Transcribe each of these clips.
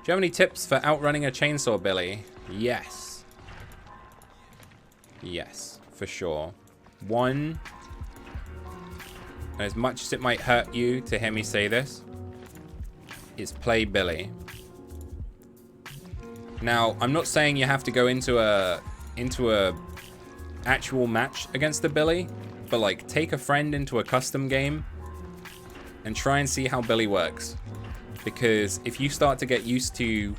you have any tips for outrunning a chainsaw, Billy? Yes. Yes, for sure. One, as much as it might hurt you to hear me say this, is play Billy. Now, I'm not saying you have to go into a actual match against the Billy, but like take a friend into a custom game and try and see how Billy works. Because if you start to get used to,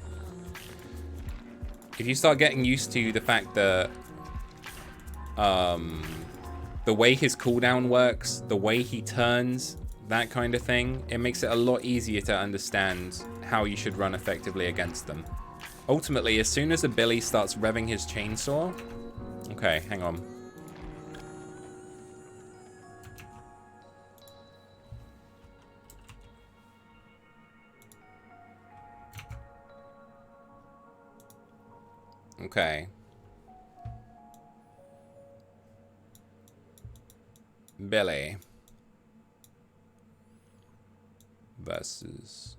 getting used to the fact that the way his cooldown works, the way he turns, that kind of thing, it makes it a lot easier to understand how you should run effectively against them. Ultimately, as soon as a Billy starts revving his chainsaw... Okay, hang on. Okay. Billy versus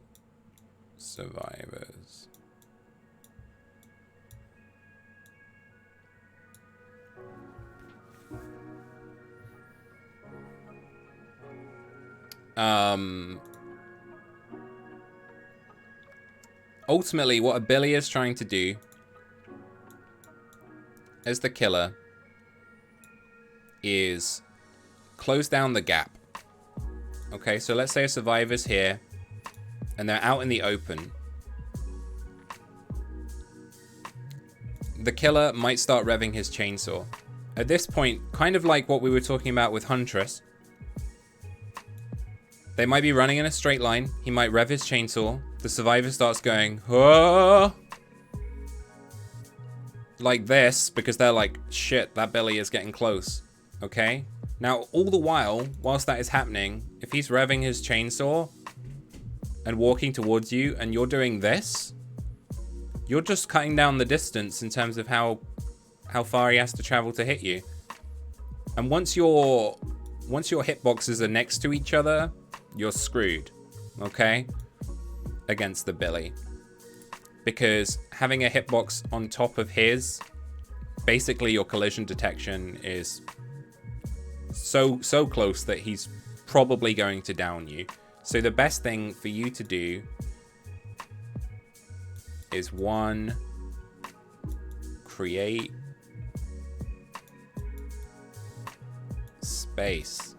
survivors. Ultimately, what a Billy is trying to do as the killer is close down the gap. Okay, so let's say a survivor's here and they're out in the open. The killer might start revving his chainsaw. At this point, kind of like what we were talking about with Huntress, they might be running in a straight line. He might rev his chainsaw. The survivor starts going, oh! Like this, because they're like, shit, that Billy is getting close. Okay? Now, all the while, whilst that is happening, if he's revving his chainsaw and walking towards you and you're doing this, you're just cutting down the distance in terms of how far he has to travel to hit you. And once your hitboxes are next to each other, you're screwed, okay? Against the Billy. Because having a hitbox on top of his, basically your collision detection is so close that he's probably going to down you. So the best thing for you to do is one, create space.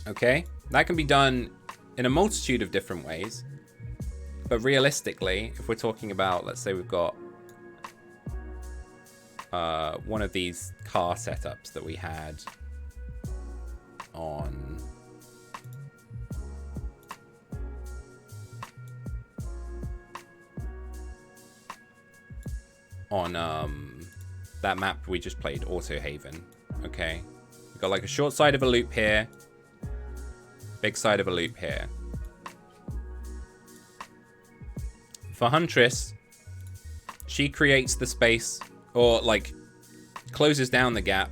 Okay, that can be done in a multitude of different ways. But realistically, if we're talking about, let's say we've got one of these car setups that we had on that map we just played, Auto Haven. Okay, we've got like a short side of a loop here, big side of a loop here. For Huntress, she creates the space, or like closes down the gap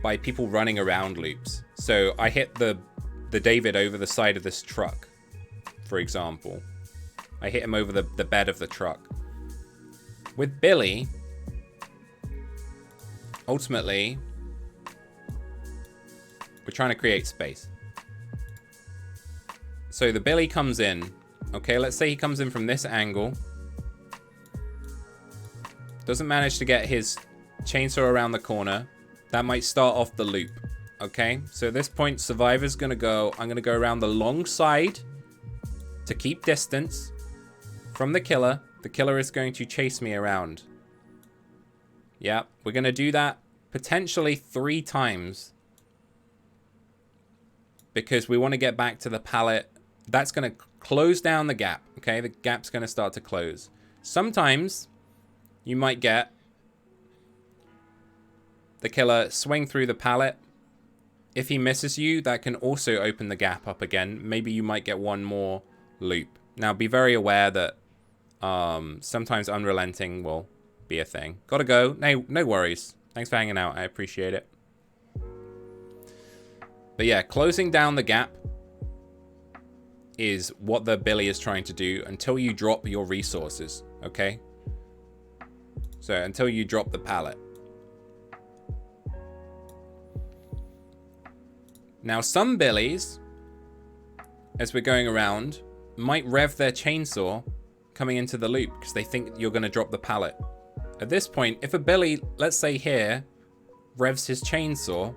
by people running around loops. So I hit the David over the side of this truck, for example. I hit him over the bed of the truck. With Billy, ultimately, we're trying to create space. So the Billy comes in. Okay, let's say he comes in from this angle. Doesn't manage to get his chainsaw around the corner. That might start off the loop. Okay, so at this point, Survivor's gonna go, I'm gonna go around the long side to keep distance from the killer. The killer is going to chase me around. Yeah, we're gonna do that potentially 3 times. Because we want to get back to the pallet. That's going to close down the gap. Okay, the gap's going to start to close. Sometimes you might get the killer swing through the pallet. If he misses you, that can also open the gap up again. Maybe you might get one more loop. Now, be very aware that sometimes unrelenting will be a thing. Gotta go. No worries. Thanks for hanging out. I appreciate it. But yeah, closing down the gap is what the Billy is trying to do until you drop your resources, okay? So until you drop the pallet. Now some Billies, as we're going around, might rev their chainsaw coming into the loop because they think you're going to drop the pallet. At this point, if a Billy, let's say here, revs his chainsaw,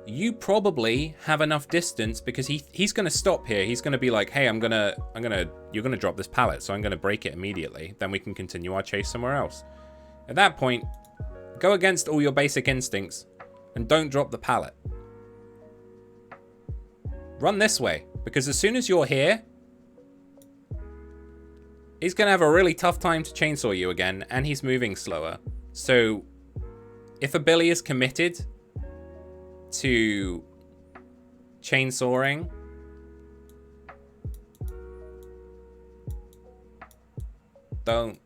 you probably have enough distance because he's going to stop here. He's going to be like, hey, you're going to drop this pallet, so I'm going to break it immediately. Then we can continue our chase somewhere else. At that point, go against all your basic instincts and don't drop the pallet. Run this way, because as soon as you're here, he's going to have a really tough time to chainsaw you again, and he's moving slower. So if a Billy is committed to chainsawing, don't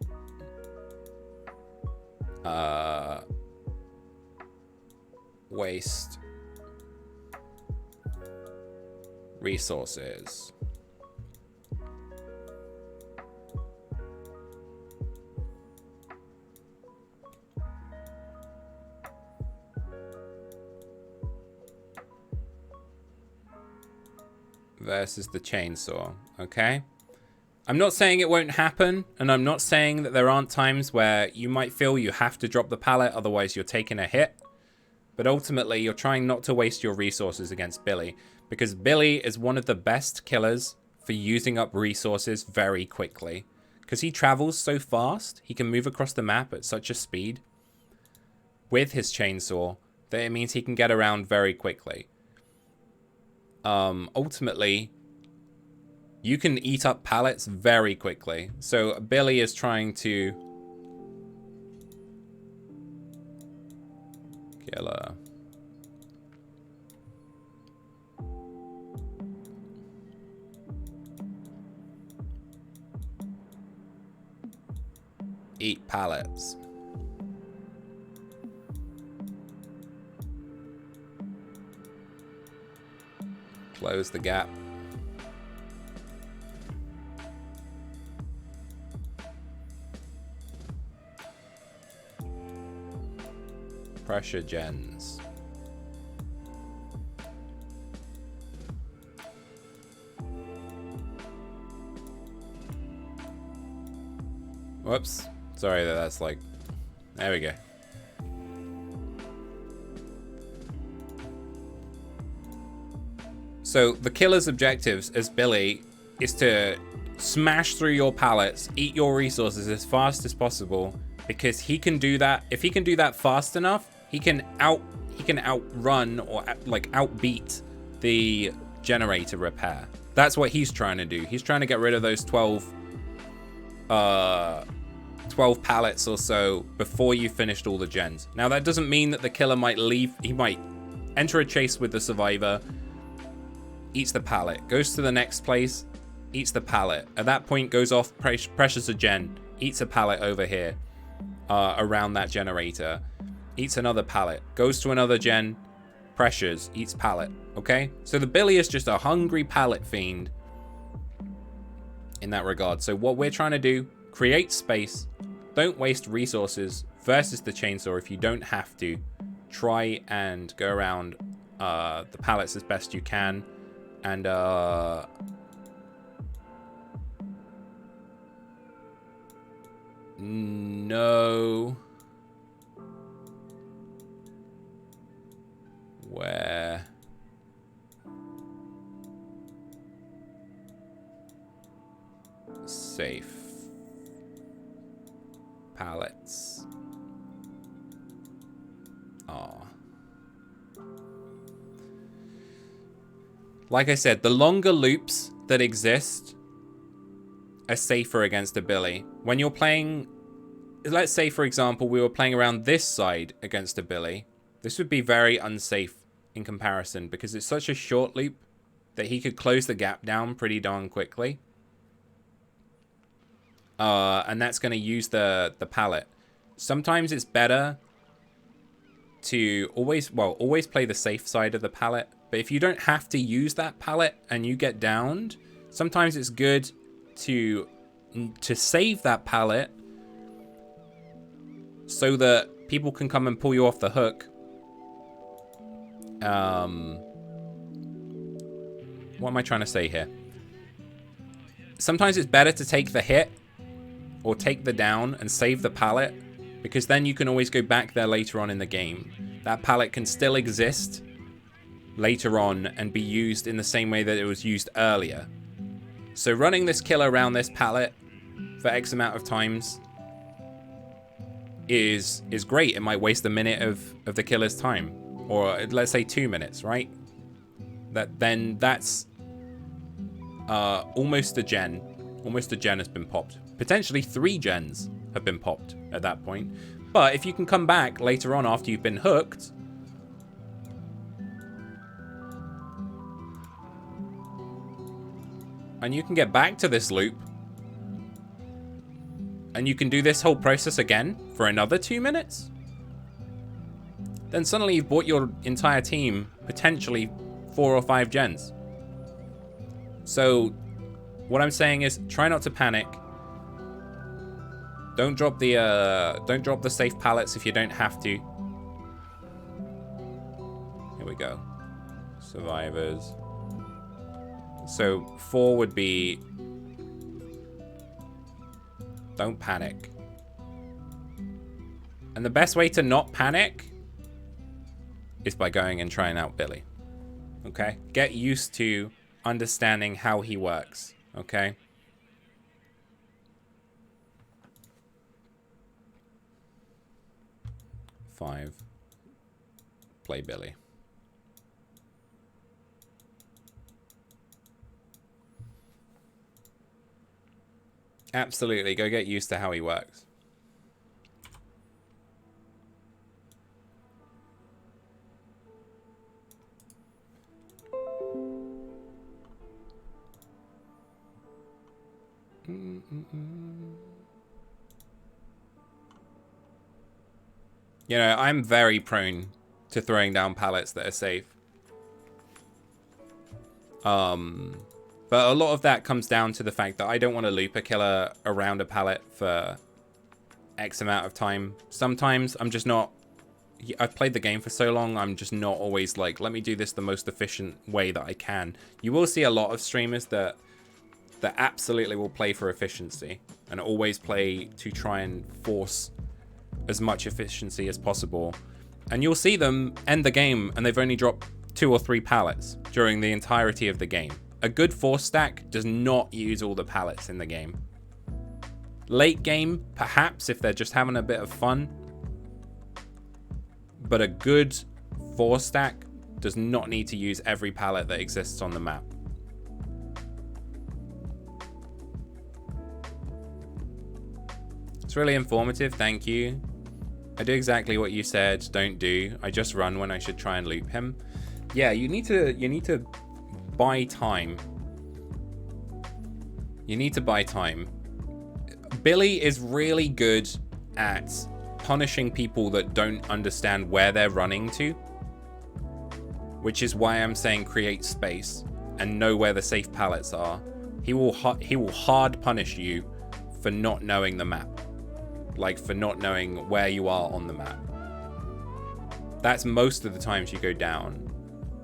waste resources. Versus the chainsaw, okay? I'm not saying it won't happen, and I'm not saying that there aren't times where you might feel you have to drop the pallet, otherwise you're taking a hit. But ultimately, you're trying not to waste your resources against Billy, because Billy is one of the best killers for using up resources very quickly. Because he travels so fast, he can move across the map at such a speed with his chainsaw that it means he can get around very quickly. Ultimately, you can eat up pallets very quickly. So Billy is trying to killer. Eat pallets. Close the gap. Pressure gens. Whoops. Sorry that that's like... There we go. So the killer's objectives as Billy is to smash through your pallets, eat your resources as fast as possible, because he can do that. If he can do that fast enough, he can outrun or like outbeat the generator repair. That's what he's trying to do. He's trying to get rid of those 12 pallets or so before you finished all the gens. Now that doesn't mean that the killer might leave. He might enter a chase with the survivor, eats the pallet, goes to the next place, eats the pallet. At that point goes off, pressures a gen, eats a pallet over here around that generator, eats another pallet, goes to another gen, pressures, eats pallet. Okay, so the Billy is just a hungry pallet fiend in that regard. So what we're trying to do, create space, don't waste resources versus the chainsaw. If you don't have to, try and go around the pallets as best you can, and know where safe pallets are. Like I said, the longer loops that exist are safer against a Billy. When you're playing, let's say for example, we were playing around this side against a Billy, this would be very unsafe in comparison because it's such a short loop that he could close the gap down pretty darn quickly. And that's going to use the pallet. Sometimes it's better to always play the safe side of the pallet, But if you don't have to use that pallet and you get downed, sometimes it's good to save that pallet so that people can come and pull you off the hook. What am I trying to say here? Sometimes it's better to take the hit or take the down and save the pallet, because then you can always go back there later on in the game. That pallet can still exist later on and be used in the same way that it was used earlier. So running this kill around this pallet for X amount of times is great. It might waste a minute of the killer's time, or let's say 2 minutes, right? That's almost a gen. Almost a gen has been popped. Potentially 3 gens have been popped at that point. But if you can come back later on after you've been hooked, and you can get back to this loop, and you can do this whole process again for another 2 minutes, then suddenly you've bought your entire team potentially 4 or 5 gens. So what I'm saying is, try not to panic. Don't drop the safe pallets if you don't have to. Here we go. Survivors. So 4 would be, don't panic. And the best way to not panic is by going and trying out Billy. Okay? Get used to understanding how he works. Okay? Five. Play Billy. Absolutely, go get used to how he works. You know, I'm very prone to throwing down pallets that are safe. But a lot of that comes down to the fact that I don't want to loop a killer around a pallet for X amount of time. Sometimes I'm just not... I've played the game for so long, I'm just not always like, let me do this the most efficient way that I can. You will see a lot of streamers that absolutely will play for efficiency and always play to try and force as much efficiency as possible. And you'll see them end the game and they've only dropped 2 or 3 pallets during the entirety of the game. A good force stack does not use all the pallets in the game. Late game, perhaps, if they're just having a bit of fun. But a good force stack does not need to use every pallet that exists on the map. It's really informative, thank you. I do exactly what you said, don't do. I just run when I should try and loop him. Yeah, you need to buy time. You need to buy time. Billy is really good at punishing people that don't understand where they're running to, which is why I'm saying create space and know where the safe pallets are. He will hard punish you for not knowing the map, like for not knowing where you are on the map. That's most of the times you go down.